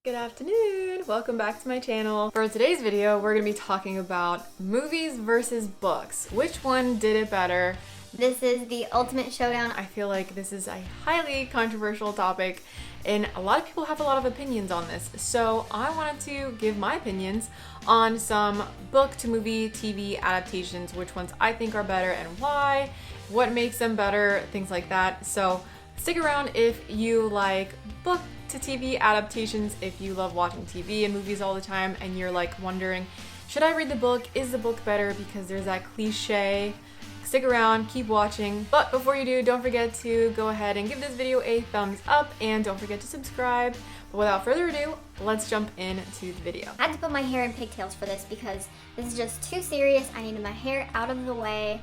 Good afternoon! Welcome back to my channel. For today's video, we're going to be talking about movies versus books. Which one did it better? This is the ultimate showdown. I feel like this is a highly controversial topic and a lot of people have a lot of opinions on this. So I wanted to give my opinions on some book to movie TV adaptations, which ones I think are better and why, what makes them better, things like that. So stick around if you like book to TV adaptations, if you love watching TV and movies all the time and you're like wondering, should I read the book? Is the book better? Because there's that cliche. Stick around, keep watching. But before you do, don't forget to go ahead and give this video a thumbs up and don't forget to subscribe. But without further ado, let's jump into the video. I had to put my hair in pigtails for this because this is just too serious. I needed my hair out of the way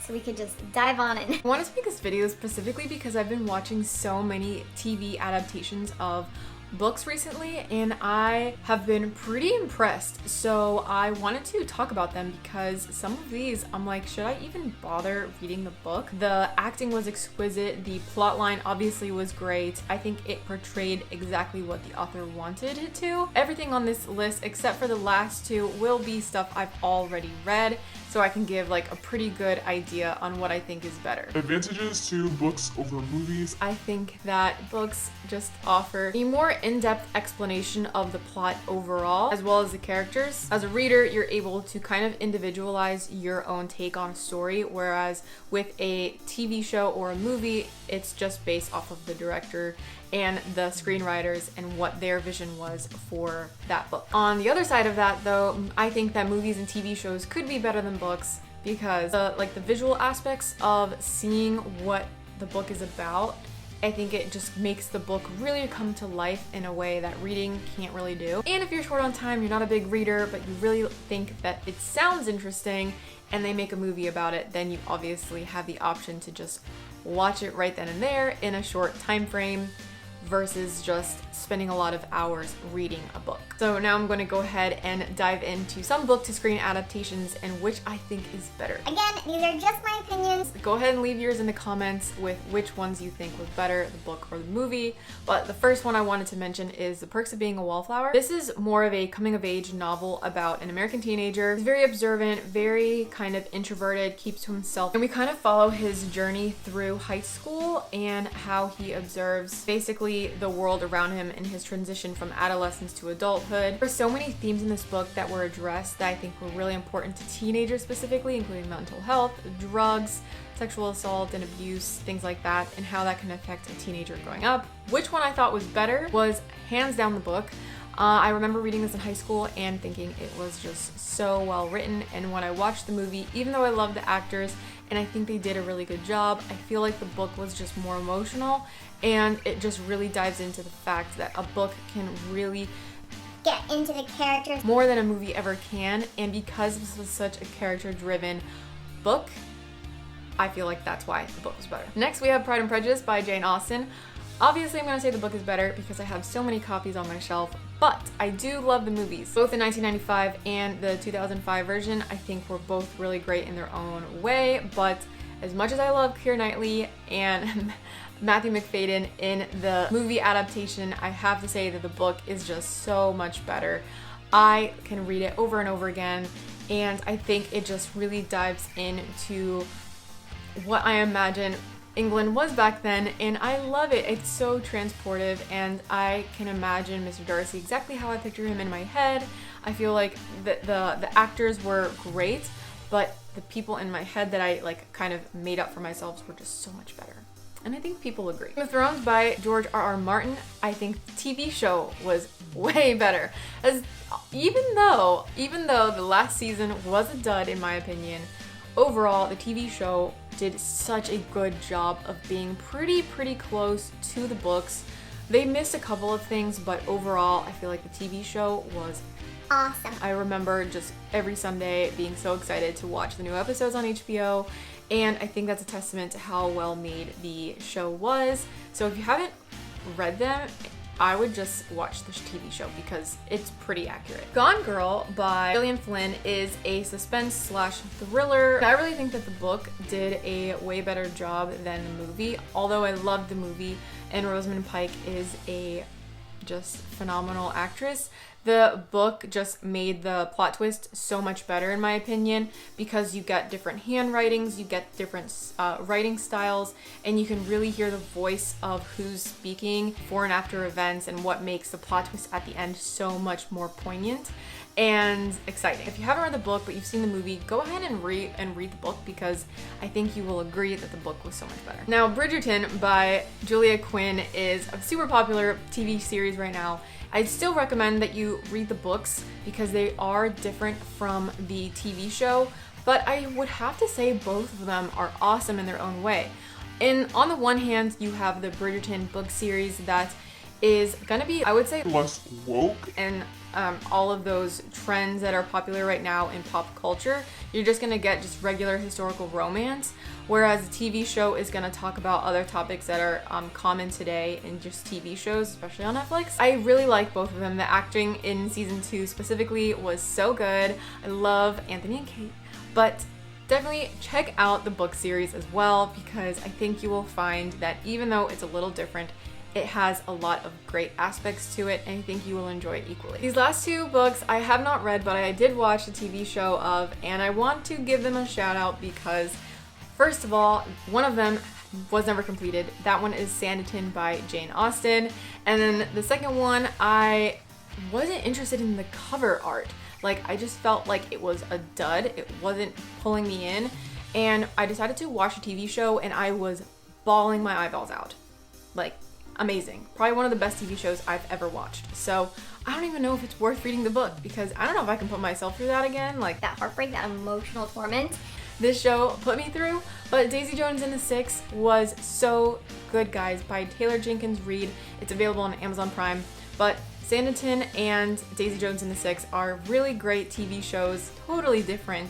so we could just dive on in. I wanted to make this video specifically because I've been watching so many TV adaptations of books recently and I have been pretty impressed. So I wanted to talk about them because some of these I'm like, should I even bother reading the book? The acting was exquisite, the plot line obviously was great. I think it portrayed exactly what the author wanted it to. Everything on this list except for the last two will be stuff I've already read, so I can give like a pretty good idea on what I think is better. Advantages to books over movies. I think that books just offer a more in-depth explanation of the plot overall, as well as the characters. As a reader, you're able to kind of individualize your own take on a story, whereas with a TV show or a movie, it's just based off of the director and the screenwriters and what their vision was for that book. On the other side of that though, I think that movies and TV shows could be better than books because the visual aspects of seeing what the book is about, I think it just makes the book really come to life in a way that reading can't really do. And if you're short on time, you're not a big reader, but you really think that it sounds interesting and they make a movie about it, then you obviously have the option to just watch it right then and there in a short time frame versus just spending a lot of hours reading a book. So now I'm going to go ahead and dive into some book to screen adaptations and which I think is better. Again, these are just my opinions. Go ahead and leave yours in the comments with which ones you think was better, the book or the movie. But the first one I wanted to mention is The Perks of Being a Wallflower. This is more of a coming of age novel about an American teenager. He's very observant, very kind of introverted, keeps to himself. And we kind of follow his journey through high school and how he observes basically the world around him in his transition from adolescence to adulthood. There's so many themes in this book that were addressed that I think were really important to teenagers specifically, including mental health, drugs, sexual assault and abuse, things like that, and how that can affect a teenager growing up. Which one I thought was better was hands down the book. I remember reading this in high school and thinking it was just so well written, and when I watched the movie, even though I love the actors and I think they did a really good job, I feel like the book was just more emotional and it just really dives into the fact that a book can really Get into the characters more than a movie ever can, and because this was such a character-driven book, I feel like that's why the book was better. Next we have Pride and Prejudice by Jane Austen. Obviously I'm going to say the book is better because I have so many copies on my shelf, but I do love the movies. Both the 1995 and the 2005 version I think were both really great in their own way, but as much as I love Keira Knightley and Matthew McFadden in the movie adaptation, I have to say that the book is just so much better. I can read it over and over again, and I think it just really dives into what I imagine England was back then, and I love it. It's so transportive, and I can imagine Mr. Darcy exactly how I picture him in my head. I feel like the actors were great, but the people in my head that I like kind of made up for myself were just so much better. And I think people agree. Game of Thrones by George R.R. Martin. I think the TV show was way better. As even though the last season was a dud in my opinion, overall the TV show did such a good job of being pretty close to the books. They missed a couple of things, but overall I feel like the TV show was awesome. I remember just every Sunday being so excited to watch the new episodes on HBO, and I think that's a testament to how well made the show was. So if you haven't read them, I would just watch this TV show because it's pretty accurate. Gone Girl by Gillian Flynn is a suspense / thriller. I really think that the book did a way better job than the movie, although I loved the movie and Rosamund Pike is a just phenomenal actress. The book just made the plot twist so much better in my opinion, because you get different handwritings, you get different writing styles, and you can really hear the voice of who's speaking before and after events, and what makes the plot twist at the end so much more poignant and exciting. If you haven't read the book but you've seen the movie, go ahead and read the book, because I think you will agree that the book was so much better. Now, Bridgerton by Julia Quinn is a super popular TV series right now. I'd still recommend that you read the books because they are different from the TV show, but I would have to say both of them are awesome in their own way. And on the one hand, you have the Bridgerton book series that is gonna be, I would say, less woke. And all of those trends that are popular right now in pop culture, you're just gonna get just regular historical romance, whereas the TV show is gonna talk about other topics that are common today in just TV shows, especially on Netflix. I really like both of them. The acting in season 2 specifically was so good. I love Anthony and Kate, but definitely check out the book series as well, because I think you will find that even though it's a little different, it has a lot of great aspects to it, and I think you will enjoy it equally. These last 2 books I have not read, but I did watch the TV show of, and I want to give them a shout out because, first of all, one of them was never completed. That one is Sanditon by Jane Austen, and then the second one, I wasn't interested in the cover art. Like, I just felt like it was a dud. It wasn't pulling me in, and I decided to watch a TV show, and I was bawling my eyeballs out. Like, amazing. Probably one of the best TV shows I've ever watched. So I don't even know if it's worth reading the book, because I don't know if I can put myself through that again. Like, That heartbreak, that emotional torment. this show put me through. But Daisy Jones and the Six was so good, guys, by Taylor Jenkins Reid. It's available on Amazon Prime. But Sanditon and Daisy Jones and the Six are really great TV shows, totally different.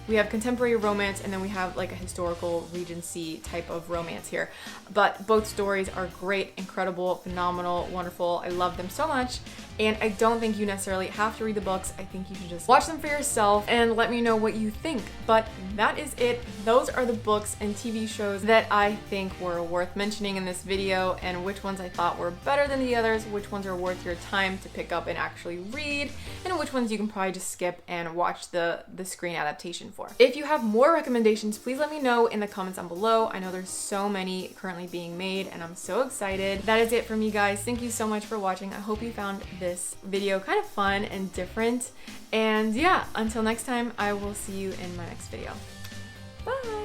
We have contemporary romance, and then we have like a historical Regency type of romance here. But both stories are great, incredible, phenomenal, wonderful. I love them so much. And I don't think you necessarily have to read the books. I think you should just watch them for yourself and let me know what you think. But that is it. Those are the books and TV shows that I think were worth mentioning in this video, and which ones I thought were better than the others, which ones are worth your time to pick up and actually read, and which ones you can probably just skip and watch the screen adaptation for. If you have more recommendations, please let me know in the comments down below. I know there's so many currently being made, and I'm so excited. That is it from me, guys. Thank you so much for watching. I hope you found this video kind of fun and different. And yeah, until next time, I will see you in my next video. Bye!